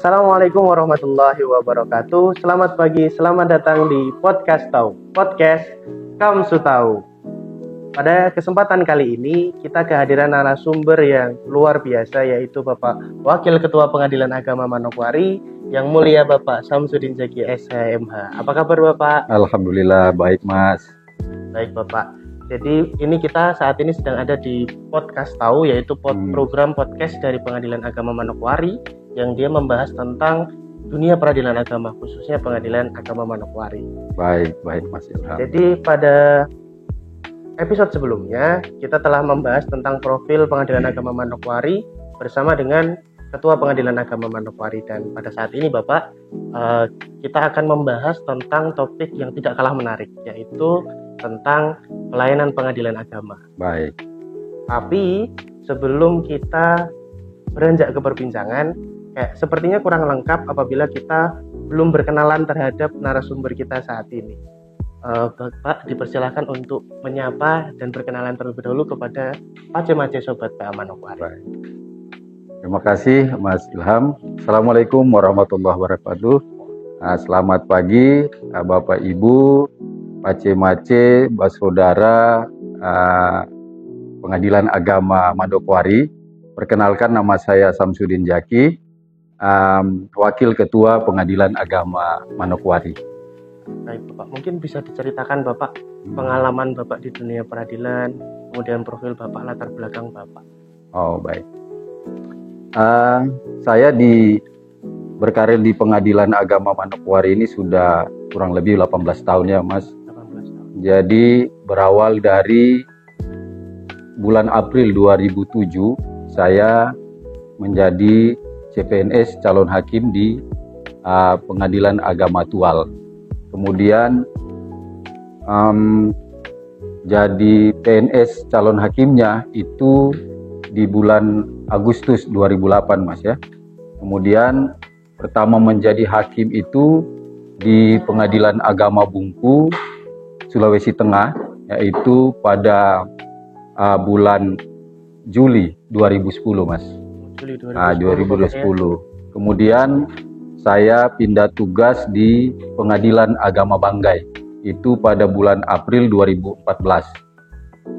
Assalamualaikum warahmatullahi wabarakatuh. Selamat pagi, selamat datang di Podcast Tahu. Podcast Kamsu Tahu. Pada kesempatan kali ini kita kehadiran narasumber yang luar biasa, yaitu Bapak Wakil Ketua Pengadilan Agama Manokwari yang mulia Bapak Samsudin Zaki SHMH. Apa kabar Bapak? Alhamdulillah baik Mas. Baik Bapak. Jadi ini kita saat ini sedang ada di Podcast Tahu, yaitu program podcast dari Pengadilan Agama Manokwari yang dia membahas tentang dunia peradilan agama, khususnya Pengadilan Agama Manokwari. Baik Mas Ilham. Jadi pada episode sebelumnya kita telah membahas tentang profil Pengadilan Agama Manokwari bersama dengan Ketua Pengadilan Agama Manokwari, dan pada saat ini Bapak kita akan membahas tentang topik yang tidak kalah menarik, yaitu tentang pelayanan pengadilan agama. Baik. Tapi sebelum kita beranjak ke perbincangan, sepertinya kurang lengkap apabila kita belum berkenalan terhadap narasumber kita saat ini. Bapak dipersilakan untuk menyapa dan berkenalan terlebih dahulu kepada Pace-Mace Sobat PA Manokwari. Baik. Terima kasih Mas Ilham. Assalamualaikum warahmatullahi wabarakatuh. Selamat pagi Bapak Ibu, Pace-Mace, Saudara Pengadilan Agama Manokwari. Perkenalkan, nama saya Samsudin Zaki, Wakil Ketua Pengadilan Agama Manokwari. Baik Bapak, mungkin bisa diceritakan Bapak pengalaman Bapak di dunia peradilan, kemudian profil Bapak, latar belakang Bapak. Oh baik. Saya berkarir di Pengadilan Agama Manokwari ini sudah kurang lebih 18 tahun ya Mas. 18 tahun. Jadi berawal dari bulan April 2007 saya menjadi CPNS calon hakim di Pengadilan Agama Tual. Kemudian jadi PNS calon hakimnya itu di bulan Agustus 2008 Mas ya. Kemudian pertama menjadi hakim itu di Pengadilan Agama Bungku, Sulawesi Tengah, yaitu pada bulan Juli 2010 Mas. Juli 2010. Kemudian saya pindah tugas di Pengadilan Agama Banggai, itu pada bulan April 2014.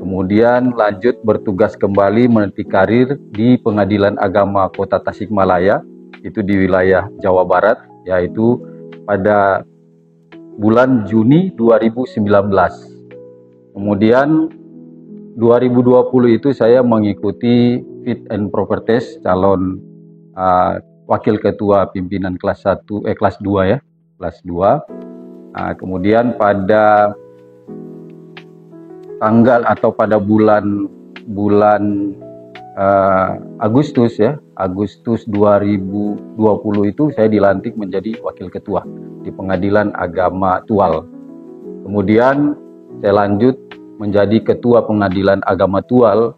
Kemudian lanjut bertugas kembali meniti karir di Pengadilan Agama Kota Tasikmalaya, itu di wilayah Jawa Barat, yaitu pada bulan Juni 2019. Kemudian 2020 itu saya mengikuti fit and proper test calon wakil ketua pimpinan kelas 2 ya, kelas 2. Kemudian pada tanggal atau pada bulan Agustus 2020 itu saya dilantik menjadi wakil ketua di Pengadilan Agama Tual. Kemudian saya lanjut menjadi ketua Pengadilan Agama Tual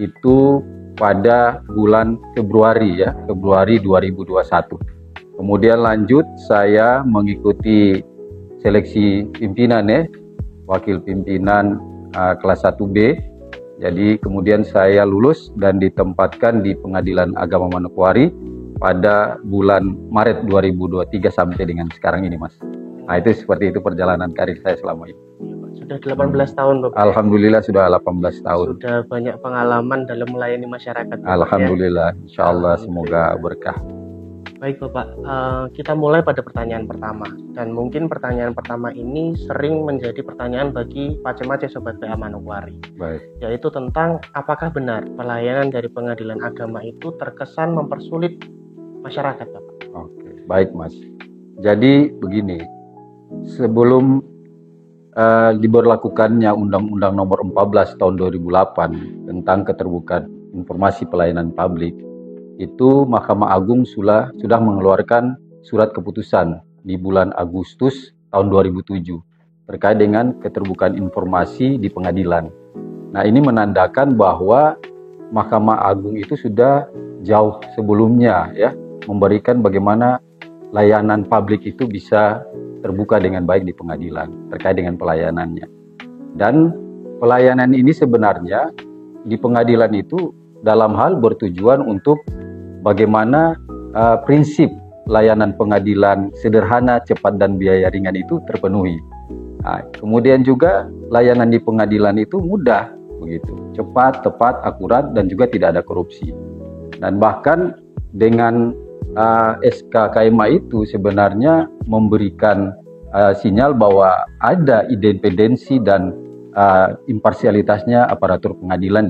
itu pada bulan Februari 2021. Kemudian lanjut saya mengikuti seleksi pimpinan wakil pimpinan kelas 1B. Jadi kemudian saya lulus dan ditempatkan di Pengadilan Agama Manokwari pada bulan Maret 2023 sampai dengan sekarang ini Mas. Nah itu seperti itu perjalanan karir saya selama ini. Sudah 18 tahun Bapak. Alhamdulillah sudah 18 tahun. Sudah banyak pengalaman dalam melayani masyarakat Bapak, Alhamdulillah, Insyaallah semoga berkah. Baik Bapak, kita mulai pada pertanyaan pertama. Dan mungkin pertanyaan pertama ini sering menjadi pertanyaan bagi Pace-Mace Sobat PA Manokwari. Baik. Yaitu tentang apakah benar pelayanan dari pengadilan agama itu terkesan mempersulit masyarakat Bapak? Oke, baik Mas. Jadi begini, sebelum diberlakukannya Undang-Undang Nomor 14 Tahun 2008 tentang keterbukaan informasi pelayanan publik, itu Mahkamah Agung sudah mengeluarkan surat keputusan di bulan Agustus tahun 2007 terkait dengan keterbukaan informasi di pengadilan. Nah, ini menandakan bahwa Mahkamah Agung itu sudah jauh sebelumnya ya memberikan bagaimana layanan publik itu bisa terbuka dengan baik di pengadilan terkait dengan pelayanannya. Dan pelayanan ini sebenarnya di pengadilan itu dalam hal bertujuan untuk bagaimana prinsip layanan pengadilan sederhana, cepat dan biaya ringan itu terpenuhi. Nah, kemudian juga layanan di pengadilan itu mudah, begitu, cepat, tepat, akurat, dan juga tidak ada korupsi. Dan bahkan dengan SK KMA itu sebenarnya memberikan sinyal bahwa ada independensi dan imparsialitasnya aparatur pengadilan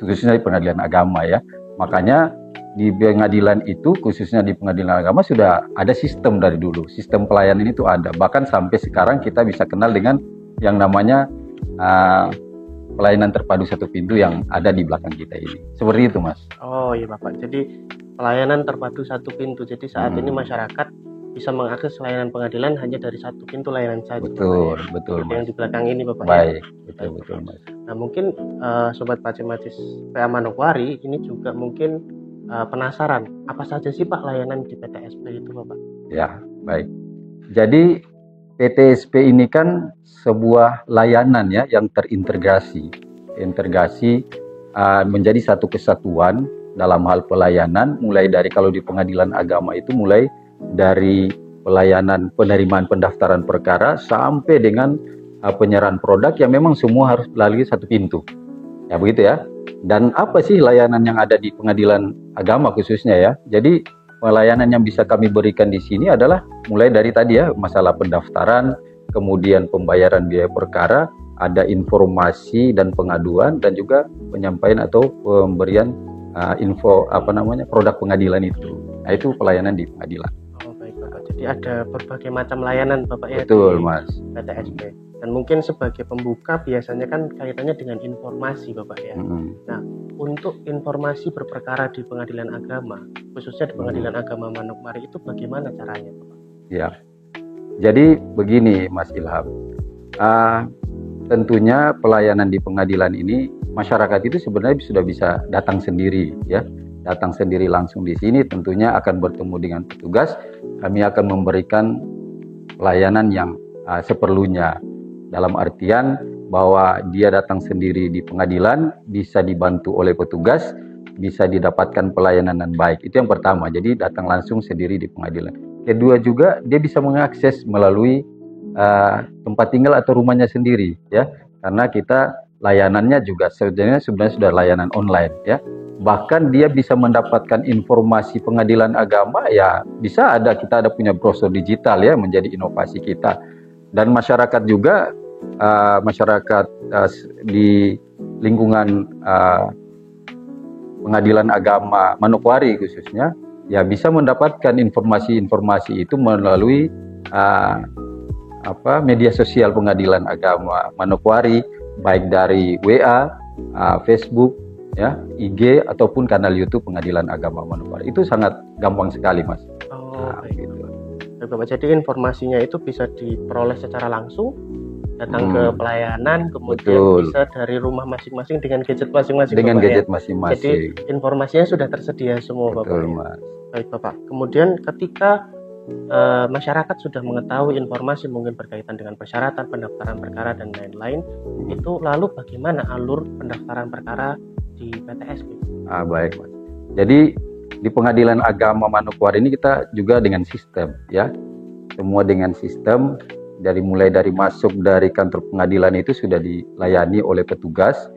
khususnya di pengadilan agama ya. Makanya di pengadilan itu, khususnya di pengadilan agama, sudah ada sistem dari dulu. Sistem pelayanan itu ada. Bahkan sampai sekarang kita bisa kenal dengan yang namanya pelayanan terpadu satu pintu yang ada di belakang kita ini. Seperti itu, Mas. Oh iya Bapak. Jadi pelayanan terpadu satu pintu. Jadi saat ini masyarakat bisa mengakses layanan pengadilan hanya dari satu pintu layanan saja. Betul, Bapak, betul, Mas. Yang di belakang ini, Bapak. Baik, ya? betul, Mas. Nah, mungkin Sobat Pacematis PA Manokwari ini juga mungkin penasaran, apa saja sih Pak layanan di PTSP itu, Bapak? Ya, baik. Jadi PTSP ini kan sebuah layanan ya yang terintegrasi menjadi satu kesatuan dalam hal pelayanan, mulai dari kalau di pengadilan agama itu mulai dari pelayanan penerimaan pendaftaran perkara sampai dengan penyerahan produk yang memang semua harus melalui satu pintu. Ya begitu ya. Dan apa sih layanan yang ada di pengadilan agama khususnya ya? Jadi pelayanan yang bisa kami berikan di sini adalah mulai dari tadi ya, masalah pendaftaran, kemudian pembayaran biaya perkara, ada informasi dan pengaduan, dan juga penyampaian atau pemberian produk pengadilan itu. Nah, itu pelayanan di pengadilan. Oh baik Bapak. Jadi ada berbagai macam layanan Bapak ya. Betul, Mas. PTSP. Dan mungkin sebagai pembuka biasanya kan kaitannya dengan informasi Bapak ya. Nah, untuk informasi berperkara di pengadilan agama, khususnya di pengadilan agama Manokwari itu bagaimana caranya Bapak? Ya, jadi begini Mas Ilham, tentunya pelayanan di pengadilan ini masyarakat itu sebenarnya sudah bisa datang sendiri ya, datang sendiri langsung di sini, tentunya akan bertemu dengan petugas, kami akan memberikan pelayanan yang seperlunya. Dalam artian bahwa dia datang sendiri di pengadilan, bisa dibantu oleh petugas, bisa didapatkan pelayanan yang baik. Itu yang pertama, jadi datang langsung sendiri di pengadilan. Kedua juga, dia bisa mengakses melalui tempat tinggal atau rumahnya sendiri, ya. Karena kita layanannya juga sebenarnya sudah layanan online, ya. Bahkan dia bisa mendapatkan informasi pengadilan agama, ya bisa kita ada punya brosur digital ya, menjadi inovasi kita. Dan masyarakat juga masyarakat di lingkungan pengadilan agama Manokwari khususnya ya bisa mendapatkan informasi-informasi itu melalui media sosial pengadilan agama Manokwari, baik dari WA, Facebook, ya, IG ataupun kanal YouTube pengadilan agama Manokwari. Itu sangat gampang sekali, Mas. Gitu. Bapak, jadi informasinya itu bisa diperoleh secara langsung, datang ke pelayanan, kemudian bisa dari rumah masing-masing dengan gadget masing-masing. Dengan Bapak, gadget ya? masing-masing. Jadi informasinya sudah tersedia semua, betul, Bapak. Mas. Baik, Bapak. Kemudian ketika masyarakat sudah mengetahui informasi mungkin berkaitan dengan persyaratan pendaftaran perkara dan lain-lain, itu lalu bagaimana alur pendaftaran perkara di PTSP? Baik, Mas. Jadi di pengadilan agama Manokwari ini kita juga dengan sistem, ya. Semua dengan sistem, mulai dari masuk dari kantor pengadilan itu sudah dilayani oleh petugas,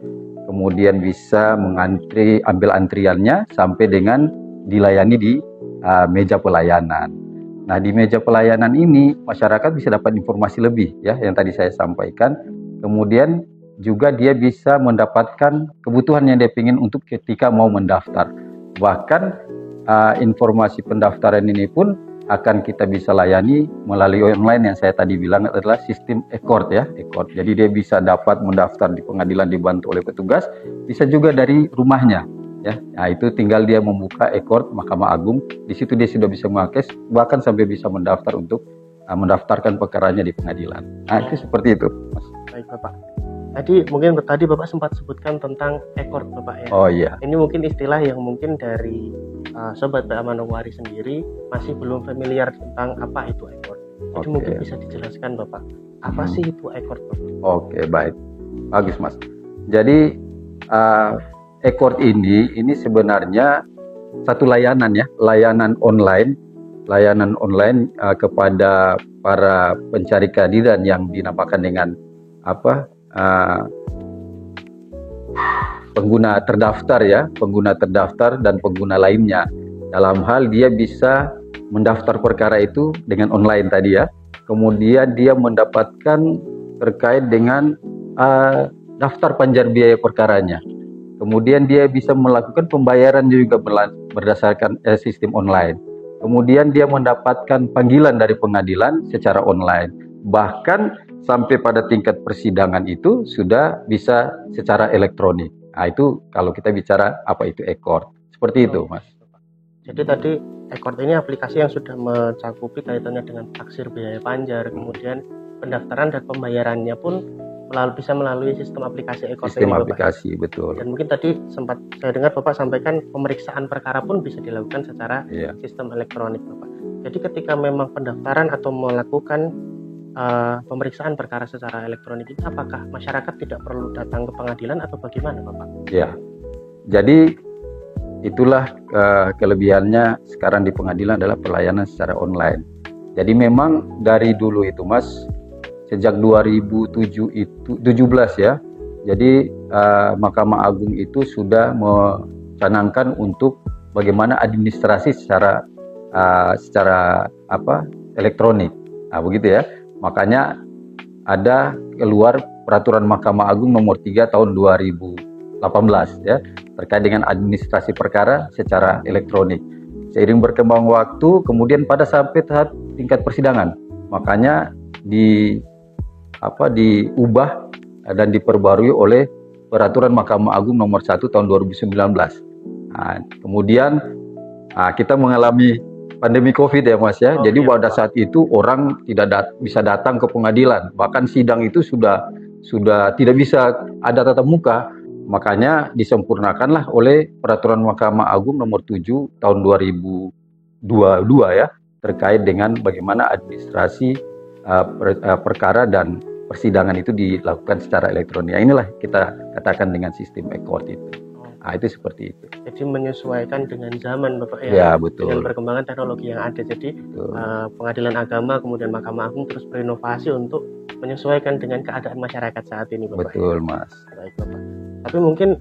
kemudian bisa mengantri, ambil antriannya sampai dengan dilayani di meja pelayanan. Nah, di meja pelayanan ini masyarakat bisa dapat informasi lebih ya yang tadi saya sampaikan. Kemudian juga dia bisa mendapatkan kebutuhan yang dia ingin untuk ketika mau mendaftar. Bahkan informasi pendaftaran ini pun akan kita bisa layani melalui online yang saya tadi bilang adalah sistem e-court ya, e-court. Jadi dia bisa dapat mendaftar di pengadilan dibantu oleh petugas, bisa juga dari rumahnya ya. Nah, itu tinggal dia membuka e-court Mahkamah Agung, di situ dia sudah bisa mengakses bahkan sampai bisa mendaftar untuk mendaftarkan perkaranya di pengadilan. Nah, itu seperti itu, Mas. Baik, Bapak. Tadi mungkin Bapak sempat sebutkan tentang e-court, Bapak ya. Oh iya. Ini mungkin istilah yang mungkin dari Sobat PA Manokwari sendiri masih belum familiar tentang apa itu e-court. Jadi mungkin bisa dijelaskan Bapak, apa sih itu e-court, Bapak? Oke, baik. Bagus, Mas. Jadi e-court ini sebenarnya satu layanan ya, layanan online layanan online kepada para pencari keadilan yang dinamakan dengan pengguna terdaftar dan pengguna lainnya. Dalam hal dia bisa mendaftar perkara itu dengan online tadi ya. Kemudian dia mendapatkan terkait dengan daftar panjar biaya perkaranya. Kemudian dia bisa melakukan pembayaran juga berdasarkan sistem online. Kemudian dia mendapatkan panggilan dari pengadilan secara online. Bahkan sampai pada tingkat persidangan itu sudah bisa secara elektronik. Nah, itu kalau kita bicara apa itu e-court. Seperti itu, Mas. Jadi tadi e-court ini aplikasi yang sudah mencakupi kaitannya dengan taksir biaya panjar, kemudian pendaftaran dan pembayarannya pun bisa melalui sistem aplikasi e-court sistem ini, aplikasi, Bapak. Betul. Dan mungkin tadi sempat saya dengar Bapak sampaikan pemeriksaan perkara pun bisa dilakukan secara sistem elektronik, Bapak. Jadi ketika memang pendaftaran atau melakukan pemeriksaan perkara secara elektronik itu, apakah masyarakat tidak perlu datang ke pengadilan atau bagaimana, Bapak? Ya, jadi itulah kelebihannya sekarang di pengadilan adalah pelayanan secara online. Jadi memang dari dulu itu, Mas, sejak 2017 ya. Jadi Mahkamah Agung itu sudah mencanangkan untuk bagaimana administrasi secara elektronik. Nah, begitu ya. Makanya ada keluar peraturan Mahkamah Agung nomor 3 tahun 2018 ya, terkait dengan administrasi perkara secara elektronik. Seiring berkembang waktu, kemudian pada sampai tahap tingkat persidangan, makanya diubah dan diperbarui oleh peraturan Mahkamah Agung nomor 1 tahun 2019. Nah, kemudian kita mengalami pandemi COVID ya, Mas ya. Jadi pada saat itu orang tidak bisa datang ke pengadilan, bahkan sidang itu sudah tidak bisa ada tatap muka. Makanya disempurnakanlah oleh peraturan Mahkamah Agung nomor 7 tahun 2022 ya, terkait dengan bagaimana administrasi perkara dan persidangan itu dilakukan secara elektronik. Inilah kita katakan dengan sistem e-court itu. Nah, itu seperti itu. Jadi menyesuaikan dengan zaman, Bapak ya. Ya, betul. Dengan perkembangan teknologi yang ada. Jadi pengadilan agama kemudian Mahkamah Agung terus berinovasi untuk menyesuaikan dengan keadaan masyarakat saat ini, Bapak. Betul, Mas. Baik, Bapak. Tapi mungkin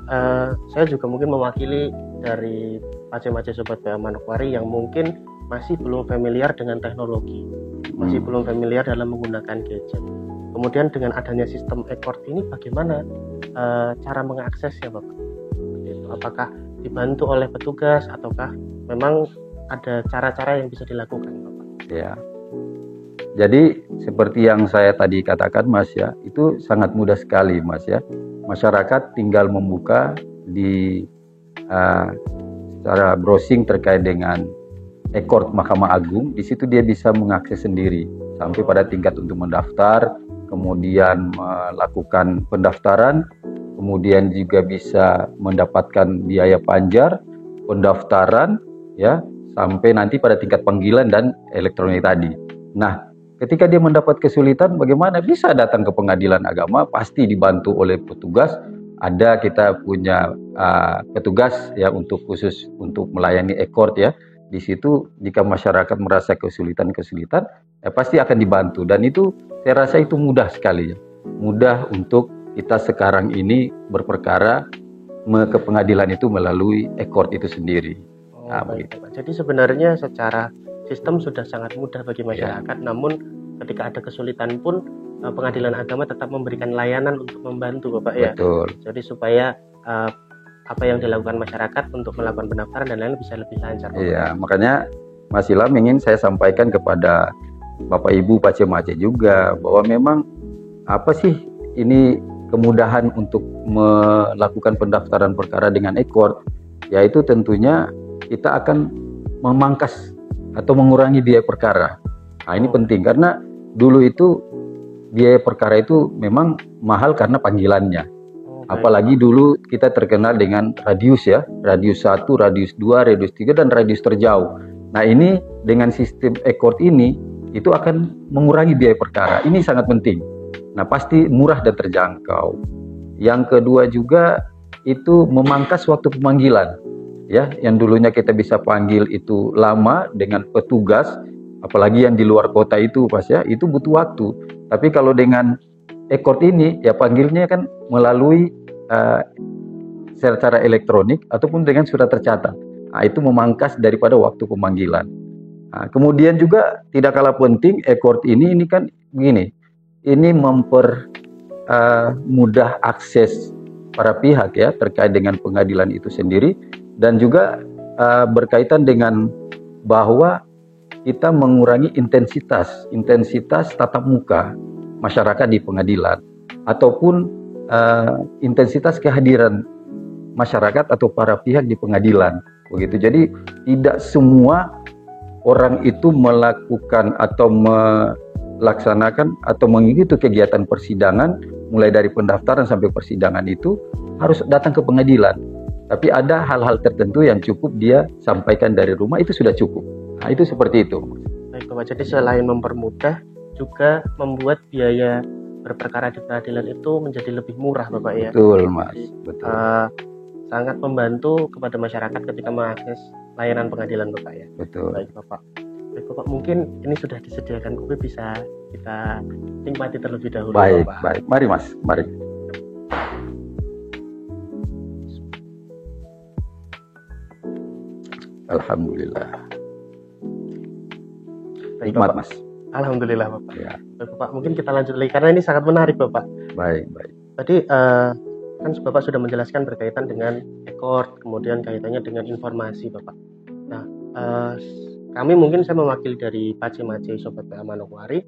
saya juga mungkin mewakili dari Pace-Mace Sobat PA Manokwari yang mungkin masih belum familiar dengan teknologi, masih belum familiar dalam menggunakan gadget. Kemudian dengan adanya sistem e-court ini, bagaimana cara mengaksesnya, Bapak? Apakah dibantu oleh petugas ataukah memang ada cara-cara yang bisa dilakukan, Bapak? Ya. Jadi seperti yang saya tadi katakan, Mas ya, itu sangat mudah sekali, Mas ya. Masyarakat tinggal membuka di secara browsing terkait dengan e-court Mahkamah Agung. Di situ dia bisa mengakses sendiri sampai pada tingkat untuk mendaftar, kemudian melakukan pendaftaran, kemudian juga bisa mendapatkan biaya panjar, pendaftaran, ya, sampai nanti pada tingkat panggilan dan elektronik tadi. Nah, ketika dia mendapat kesulitan, bagaimana? Bisa datang ke pengadilan agama, pasti dibantu oleh petugas. Ada kita punya petugas ya untuk khusus untuk melayani e-court ya. Di situ jika masyarakat merasa kesulitan, ya pasti akan dibantu. Dan itu saya rasa itu mudah sekali ya. Mudah untuk kita sekarang ini berperkara ke pengadilan itu melalui e-court itu sendiri. Begitu. Jadi sebenarnya secara sistem sudah sangat mudah bagi masyarakat, namun ketika ada kesulitan pun pengadilan agama tetap memberikan layanan untuk membantu, Bapak ya. Betul. Jadi supaya apa yang dilakukan masyarakat untuk melakukan pendaftaran dan lain-lain bisa lebih lancar, Bapak. Iya, makanya Mas Ilham ingin saya sampaikan kepada Bapak Ibu Pace-Mace juga bahwa memang apa sih ini kemudahan untuk melakukan pendaftaran perkara dengan e-court, yaitu tentunya kita akan memangkas atau mengurangi biaya perkara. Nah, ini penting karena dulu itu biaya perkara itu memang mahal karena panggilannya. Apalagi dulu kita terkenal dengan radius ya, radius 1, radius 2, radius 3 dan radius terjauh. Nah, ini dengan sistem e-court ini itu akan mengurangi biaya perkara. Ini sangat penting. Nah, pasti murah dan terjangkau. Yang kedua juga itu memangkas waktu pemanggilan. ya, yang dulunya kita bisa panggil itu lama dengan petugas, apalagi yang di luar kota itu Mas ya, itu butuh waktu. Tapi kalau dengan e-court ini ya panggilnya kan melalui secara elektronik ataupun dengan surat tercatat. Nah, itu memangkas daripada waktu pemanggilan. Nah, kemudian juga tidak kalah penting e-court ini kan begini, ini mudah akses para pihak ya terkait dengan pengadilan itu sendiri, dan juga berkaitan dengan bahwa kita mengurangi intensitas tatap muka masyarakat di pengadilan ataupun intensitas kehadiran masyarakat atau para pihak di pengadilan begitu. Jadi tidak semua orang itu melakukan atau melaksanakan atau mengikuti kegiatan persidangan mulai dari pendaftaran sampai persidangan itu harus datang ke pengadilan. Tapi ada hal-hal tertentu yang cukup dia sampaikan dari rumah, itu sudah cukup. Nah, itu seperti itu. Baik Bapak, jadi selain mempermudah juga membuat biaya berperkara di pengadilan itu menjadi lebih murah Bapak ya. Betul Mas, betul. Sangat membantu kepada masyarakat ketika mengakses layanan pengadilan Bapak ya. Betul. Baik Bapak. Baik Bapak, mungkin ini sudah disediakan kopi, bisa kita nikmati terlebih dahulu. Baik, Bapak. baik. Mari Mas, mari. Alhamdulillah. Nikmat Mas. Alhamdulillah Bapak. Ya. Baik Bapak, mungkin kita lanjut lagi karena ini sangat menarik Bapak. Baik, baik. Tadi kan Bapak sudah menjelaskan berkaitan dengan e-court, kemudian kaitannya dengan informasi Bapak. Nah, kami mungkin saya mewakili dari Pace-Mace Sobat PA Manokwari,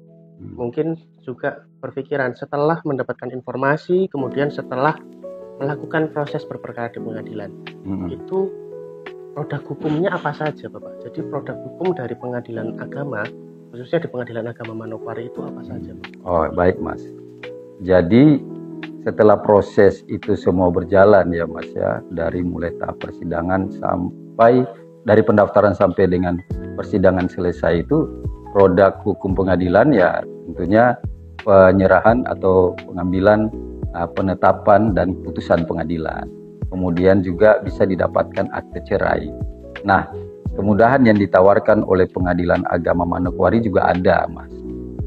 mungkin juga berpikiran setelah mendapatkan informasi, kemudian setelah melakukan proses berperkara di pengadilan, itu produk hukumnya apa saja Bapak? Jadi produk hukum dari pengadilan agama, khususnya di pengadilan agama Manokwari itu apa saja Bapak? Oh baik Mas. Jadi setelah proses itu semua berjalan ya Mas ya, dari mulai tahap persidangan sampai dari pendaftaran sampai dengan persidangan selesai, itu produk hukum pengadilan ya tentunya penyerahan atau pengambilan penetapan dan putusan pengadilan. Kemudian juga bisa didapatkan akte cerai. Nah, kemudahan yang ditawarkan oleh Pengadilan Agama Manokwari juga ada, Mas.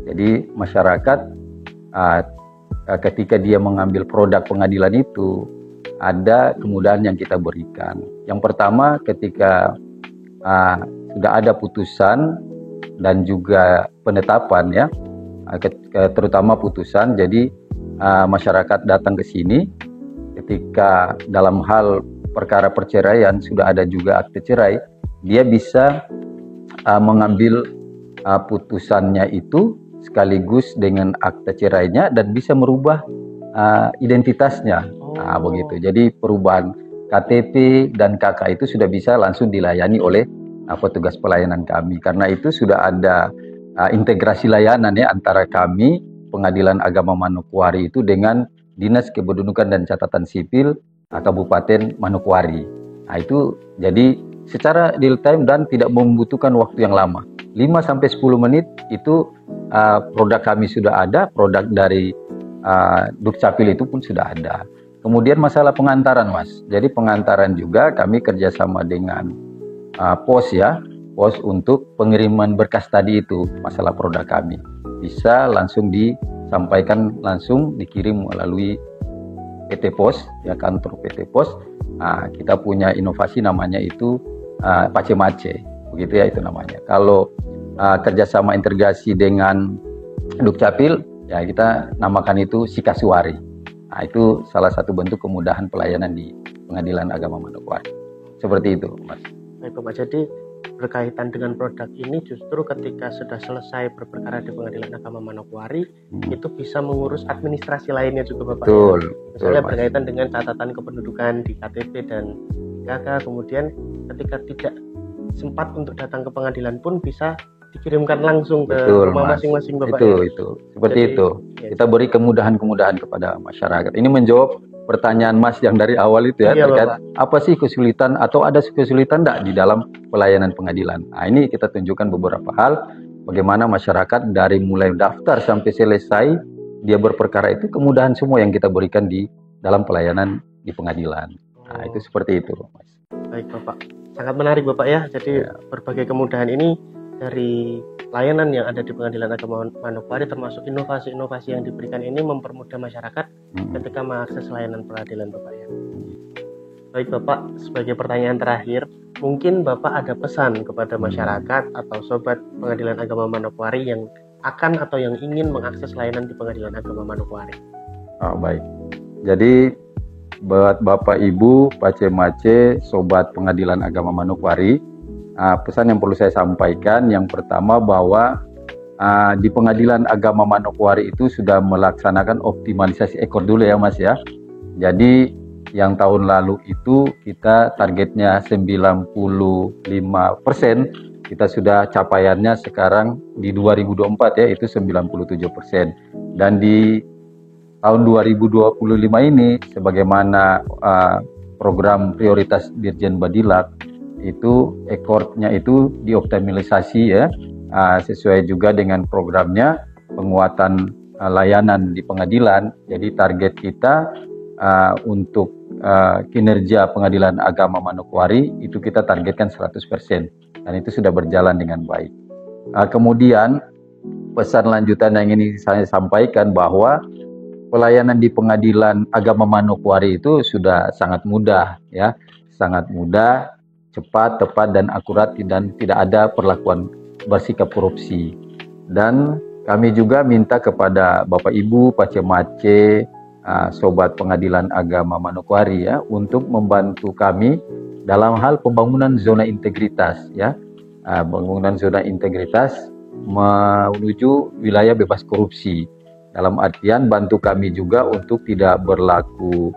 Jadi masyarakat ketika dia mengambil produk pengadilan itu, ada kemudahan yang kita berikan. Yang pertama, ketika sudah ada putusan dan juga penetapan ya, terutama putusan, jadi masyarakat datang ke sini. Ketika dalam hal perkara perceraian sudah ada juga akte cerai, dia bisa mengambil putusannya itu sekaligus dengan akte cerainya dan bisa merubah identitasnya. Nah, begitu. Jadi perubahan KTP dan KK itu sudah bisa langsung dilayani oleh petugas pelayanan kami. Karena itu sudah ada integrasi layanan ya antara kami Pengadilan Agama Manokwari itu dengan Dinas Kependudukan dan Catatan Sipil Kabupaten Manokwari. Nah, itu jadi secara real time dan tidak membutuhkan waktu yang lama. 5-10 menit itu produk kami sudah ada, produk dari Dukcapil itu pun sudah ada. Kemudian masalah pengantaran Mas. Jadi pengantaran juga kami kerjasama dengan pos ya, pos untuk pengiriman berkas tadi itu, masalah produk kami. Bisa langsung disampaikan, langsung dikirim melalui PT Pos, ya kantor PT Pos. Nah, kita punya inovasi namanya itu Pace-Mace, begitu ya itu namanya. Kalau kerjasama integrasi dengan Dukcapil, ya kita namakan itu Sikasuari. Nah, itu salah satu bentuk kemudahan pelayanan di Pengadilan Agama Manokwari. Seperti itu, Mas. Baik, Bapak. Jadi berkaitan dengan produk ini justru ketika sudah selesai berperkara di Pengadilan Agama Manokwari, itu bisa mengurus administrasi lainnya juga Bapak. Betul. Ya? Misalnya berkaitan dengan catatan kependudukan di KTP dan KK, kemudian ketika tidak sempat untuk datang ke pengadilan pun bisa dikirimkan langsung ke rumah masing-masing Bapak. Itu. Seperti itu. Ya, kita beri kemudahan-kemudahan kepada masyarakat. Ini menjawab pertanyaan Mas yang dari awal itu ya, terkait apa sih kesulitan atau ada kesulitan enggak di dalam pelayanan pengadilan. Nah, ini kita tunjukkan beberapa hal bagaimana masyarakat dari mulai daftar sampai selesai dia berperkara itu kemudahan semua yang kita berikan di dalam pelayanan di pengadilan. Nah, itu seperti itu, Mas. Baik, Bapak. Sangat menarik Bapak ya. Jadi berbagai kemudahan ini dari layanan yang ada di Pengadilan Agama Manokwari, termasuk inovasi-inovasi yang diberikan ini mempermudah masyarakat ketika mengakses layanan pengadilan Bapak ya. Baik Bapak, sebagai pertanyaan terakhir, mungkin Bapak ada pesan kepada masyarakat atau sobat Pengadilan Agama Manokwari yang akan atau yang ingin mengakses layanan di Pengadilan Agama Manokwari. Baik. Jadi buat Bapak Ibu, Pace-Mace, sobat Pengadilan Agama Manokwari, pesan yang perlu saya sampaikan yang pertama bahwa di Pengadilan Agama Manokwari itu sudah melaksanakan optimalisasi ekor dulu ya Mas ya. Jadi yang tahun lalu itu kita targetnya 95%, kita sudah capaiannya sekarang di 2024 ya itu 97%. Dan di tahun 2025 ini sebagaimana program prioritas Dirjen Badilak itu ekornya itu dioptimalisasi ya, sesuai juga dengan programnya penguatan layanan di pengadilan. Jadi target kita untuk kinerja Pengadilan Agama Manokwari itu kita targetkan 100% dan itu sudah berjalan dengan baik. Kemudian pesan lanjutan yang ingin saya sampaikan bahwa pelayanan di Pengadilan Agama Manokwari itu sudah sangat mudah ya, sangat mudah, cepat, tepat dan akurat dan tidak ada perlakuan bersikap korupsi. Dan kami juga minta kepada Bapak Ibu, Pace-Mace, sobat Pengadilan Agama Manokwari ya untuk membantu kami dalam hal pembangunan zona integritas ya, pembangunan zona integritas menuju wilayah bebas korupsi. Dalam artian bantu kami juga untuk tidak berlaku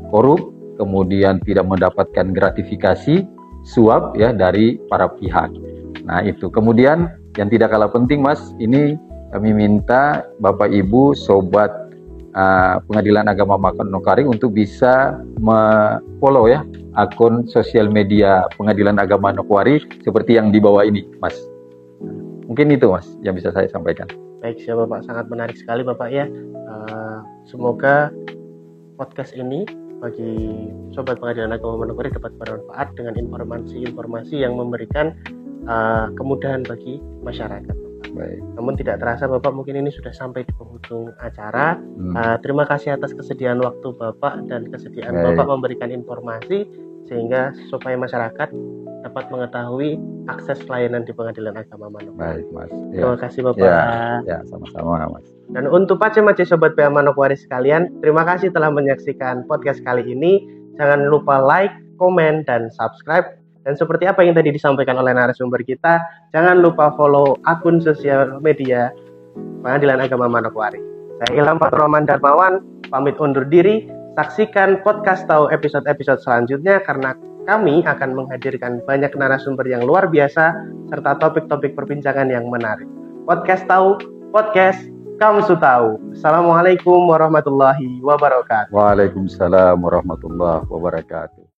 korup, kemudian tidak mendapatkan gratifikasi suap ya dari para pihak. Nah itu. Kemudian yang tidak kalah penting Mas, ini kami minta Bapak Ibu sobat Pengadilan Agama Manokwari untuk bisa follow ya akun sosial media Pengadilan Agama Manokwari seperti yang di bawah ini Mas. Mungkin itu Mas yang bisa saya sampaikan. Baik, siap Bapak, sangat menarik sekali Bapak ya. Semoga podcast ini bagi sobat Pengadilan Agama Manokwari dapat bermanfaat dengan informasi-informasi yang memberikan kemudahan bagi masyarakat. Baik. Namun tidak terasa Bapak mungkin ini sudah sampai di penghujung acara. Terima kasih atas kesediaan waktu Bapak dan kesediaan Bapak memberikan informasi sehingga supaya masyarakat dapat mengetahui akses layanan di Pengadilan Agama Manokwari. Baik Mas. Terima kasih Bapak. Ya sama-sama Mas. Dan untuk Pace-Mace sobat PA Manokwari sekalian, terima kasih telah menyaksikan podcast kali ini. Jangan lupa like, komen, dan subscribe. Dan seperti apa yang tadi disampaikan oleh narasumber kita, jangan lupa follow akun sosial media Pengadilan Agama Manokwari. Saya Ilham Fatur Rahman Darmawan, pamit undur diri. Saksikan podcast Tahu episode-episode selanjutnya karena kami akan menghadirkan banyak narasumber yang luar biasa serta topik-topik perbincangan yang menarik. Podcast Tahu, podcast Kamsu Tahu. Assalamualaikum warahmatullahi wabarakatuh. Waalaikumsalam warahmatullahi wabarakatuh.